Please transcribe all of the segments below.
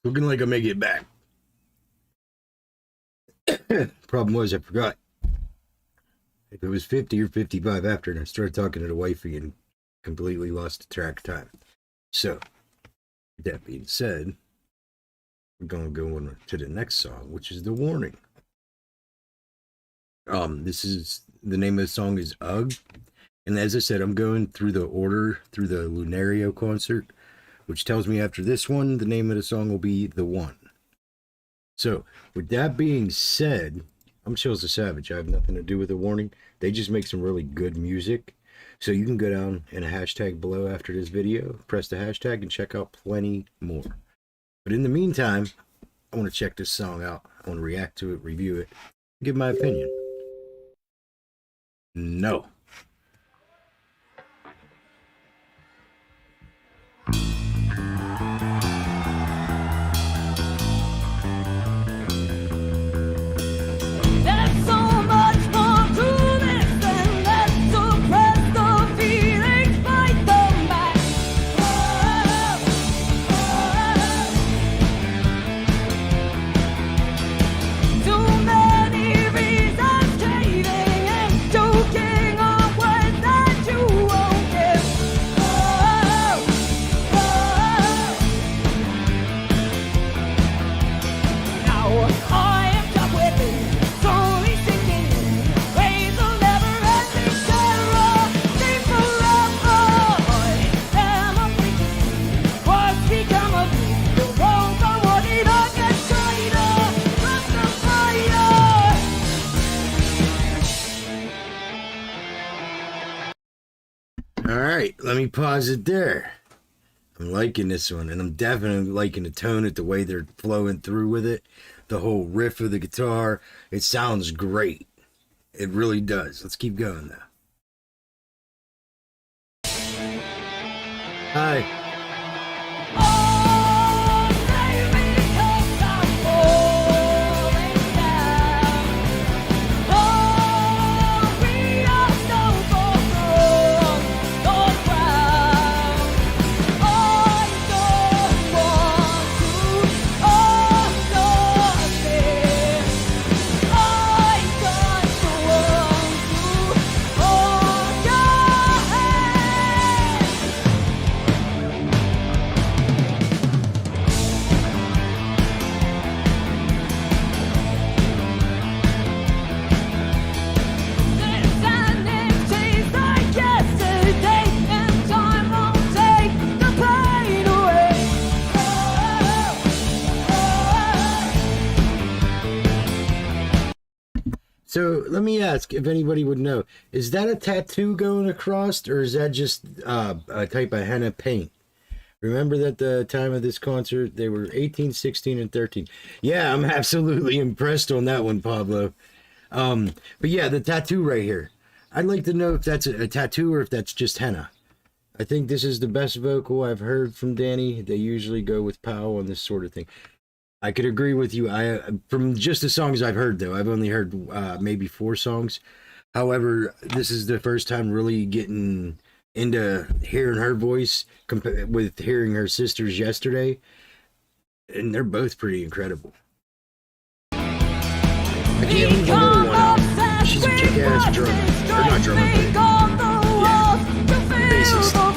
Looking like I may get back. Problem was, I forgot. If it was 50 or 55 after, and I started talking to the wifey and completely lost the track of time. So, that being said, we're going to go on to the next song, which is The Warning. This is, the name of the song is Ugh. And as I said, I'm going through the order, through the Lunario concert, which tells me after this one, the name of the song will be The One. So, with that being said, I'm cHiLzTheSavage. I have nothing to do with The Warning. They just make some really good music. So you can go down in a hashtag below after this video, press the hashtag, and check out plenty more. But in the meantime, I want to check this song out. I want to react to it, review it, give my opinion. No. Alright, let me pause it there. I'm liking this one, and I'm definitely liking the tone, it, the way they're flowing through with it. The whole riff of the guitar. It sounds great. It really does. Let's keep going now. Hi. So let me ask if anybody would know, is that a tattoo going across, or is that just a type of henna paint? Remember that the time of this concert, they were 18, 16, and 13. Yeah, I'm absolutely impressed on that one, Pablo. But yeah, the tattoo right here. I'd like to know if that's a tattoo or if that's just henna. I think this is the best vocal I've heard from Danny. They usually go with pow on this sort of thing. I could agree with you. From just the songs I've heard, though, I've only heard maybe 4 songs. However, this is the first time really getting into hearing her voice with hearing her sisters yesterday, and they're both pretty incredible. I can't leave another one out. She's a kick-ass drummer, or not drummer, but yeah, bassist. Oh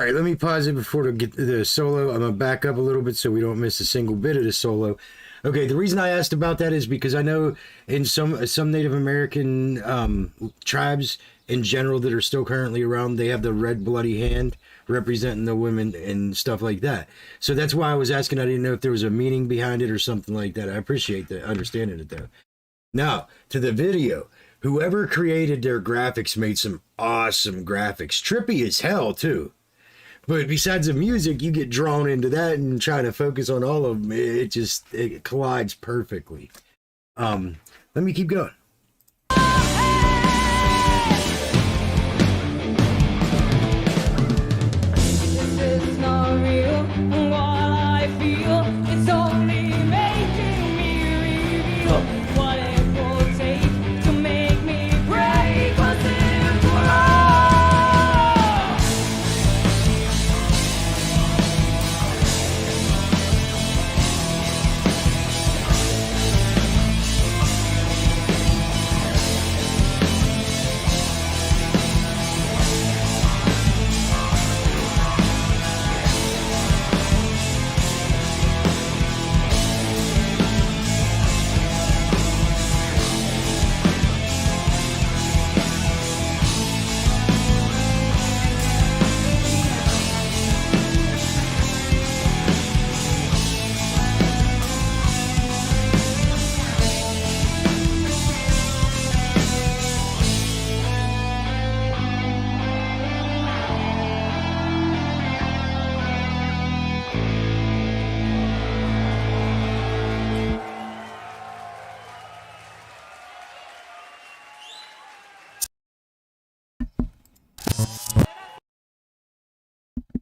right, let me pause it before to get to the solo. I'm gonna back up a little bit so we don't miss a single bit of the solo. Okay, the reason I asked about that is because I know in some Native American tribes in general that are still currently around, they have the red bloody hand representing the women and stuff like that. So that's why I was asking. I didn't know if there was a meaning behind it or something like that. I appreciate the understanding it though. Now to the video. Whoever created their graphics made some awesome graphics. Trippy as hell too. But besides the music, you get drawn into that and trying to focus on all of them. It collides perfectly. Let me keep going.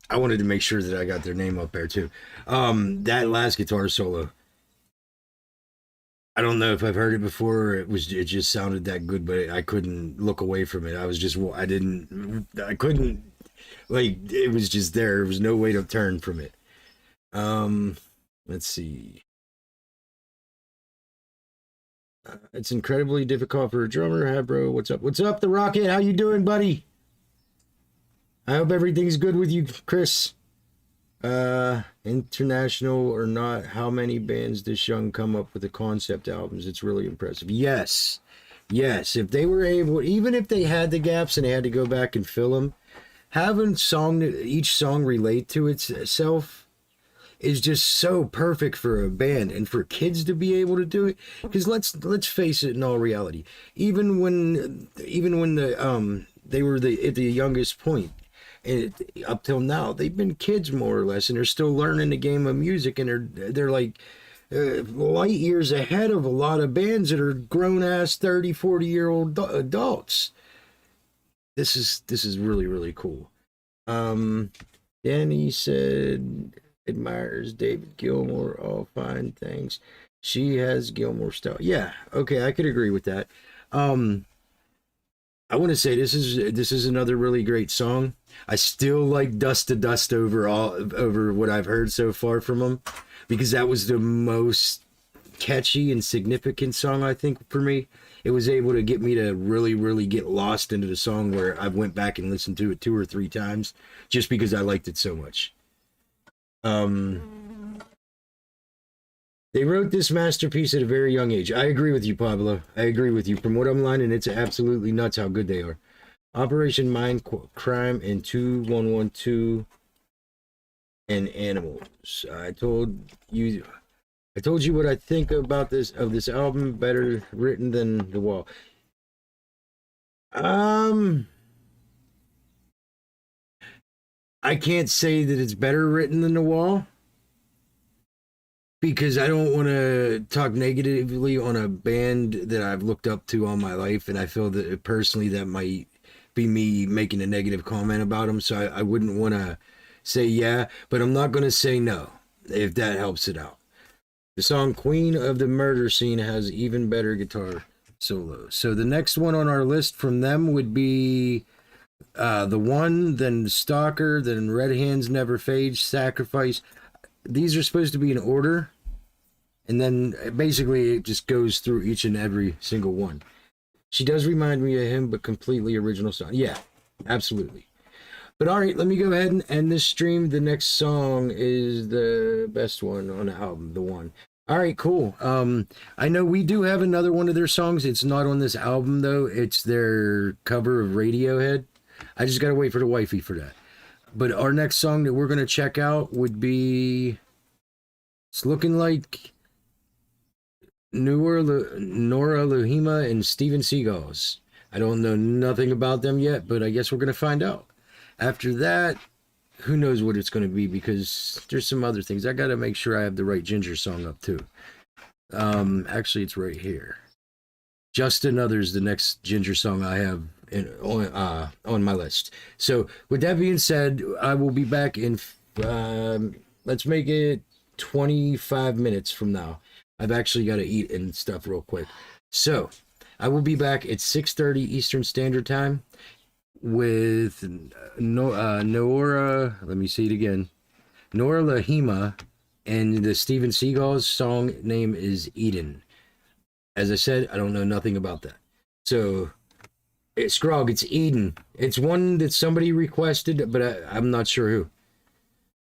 I wanted to make sure that I got their name up there too. That last guitar solo, I don't know if I've heard it before. It just sounded that good, but I couldn't look away from it. I couldn't, like, it was just there. There was no way to turn from it. Let's see. It's incredibly difficult for a drummer. Hi, bro. What's up? What's up, The Rocket? How you doing, buddy? I hope everything's good with you, Chris. International or not, how many bands this young come up with the concept albums? It's really impressive. Yes. If they were able, even if they had the gaps and they had to go back and fill them, having each song relate to itself is just so perfect for a band and for kids to be able to do it. Because let's face it, in all reality, even when they were at the youngest point, and up till now, they've been kids more or less, and they're still learning the game of music, and they're like light years ahead of a lot of bands that are grown ass 30, 40-year-old adults. This is really, really cool. Danny said admires David Gilmour, all fine things. She has Gilmour style. Yeah, okay, I could agree with that. I want to say this is another really great song. I still like Dust to Dust over what I've heard so far from them, because that was the most catchy and significant song, I think, for me. It was able to get me to really, really get lost into the song, where I went back and listened to it 2 or 3 times just because I liked it so much. They wrote this masterpiece at a very young age. I agree with you, Pablo. I agree with you. From what I'm learning, it's absolutely nuts how good they are. Operation Mind Crime and 2112 and Animals. I told you what I think about this album. Better written than The Wall. I can't say that it's better written than The Wall, because I don't want to talk negatively on a band that I've looked up to all my life, and I feel that personally that might be me making a negative comment about them, so I wouldn't want to say yeah, but I'm not going to say no, if that helps it out. The song Queen of the Murder Scene has even better guitar solo. So the next one on our list from them would be The One, then Stalker, then Red Hands Never Fade, Sacrifice. These are supposed to be in order, and then basically it just goes through each and every single one. She does remind me of him, but completely original song. Yeah, absolutely. But all right, let me go ahead and end this stream. The next song is the best one on the album, the one. All right, cool. I know we do have another one of their songs. It's not on this album though. It's their cover of Radiohead. I just gotta wait for the wifey for that. But our next song that we're gonna check out would be, it's looking like Nora Luhima and Steven Seagulls. I don't know nothing about them yet, but I guess we're gonna find out. After that, who knows what it's going to be, because there's some other things. I got to make sure I have the right Ginger song up too. Actually, it's right here. Just Another's the next Ginger song I have on my list. So with that being said, I will be back in, let's make it 25 minutes from now. I've actually got to eat and stuff real quick. So I will be back at 6:30 Eastern Standard Time with Nora, let me see it again, Nora Lahima, and the Steven Seagal's song name is Eden. As I said, I don't know nothing about that. So, Scrog, it's Eden. It's one that somebody requested, but I'm not sure who.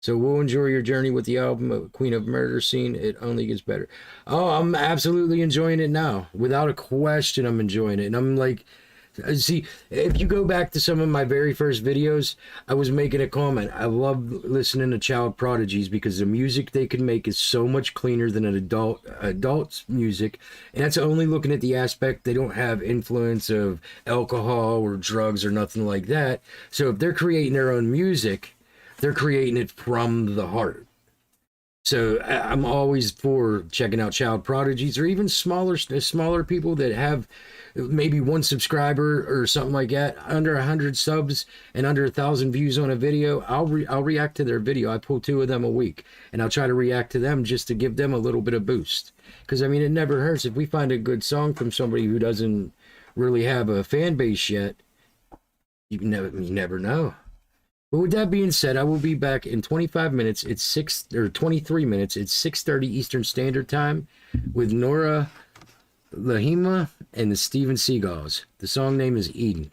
So we'll enjoy your journey with the album Queen of Murder Scene. It only gets better. Oh, I'm absolutely enjoying it now. Without a question, I'm enjoying it. And I'm like, see, if you go back to some of my very first videos, I was making a comment. I love listening to child prodigies because the music they can make is so much cleaner than an adult's music. And that's only looking at the aspect they don't have influence of alcohol or drugs or nothing like that. So if they're creating their own music, they're creating it from the heart. So I'm always for checking out child prodigies, or even smaller people that have maybe one subscriber or something like that, under 100 subs and under 1,000 views on a video. I'll react to their video. I pull 2 of them a week, and I'll try to react to them just to give them a little bit of boost. Because I mean, it never hurts if we find a good song from somebody who doesn't really have a fan base yet. You never know. But with that being said, I will be back in 25 minutes. It's 23 minutes. It's 6:30 Eastern Standard Time with Nora Lahima and the Steven Seagulls. The song name is Eden.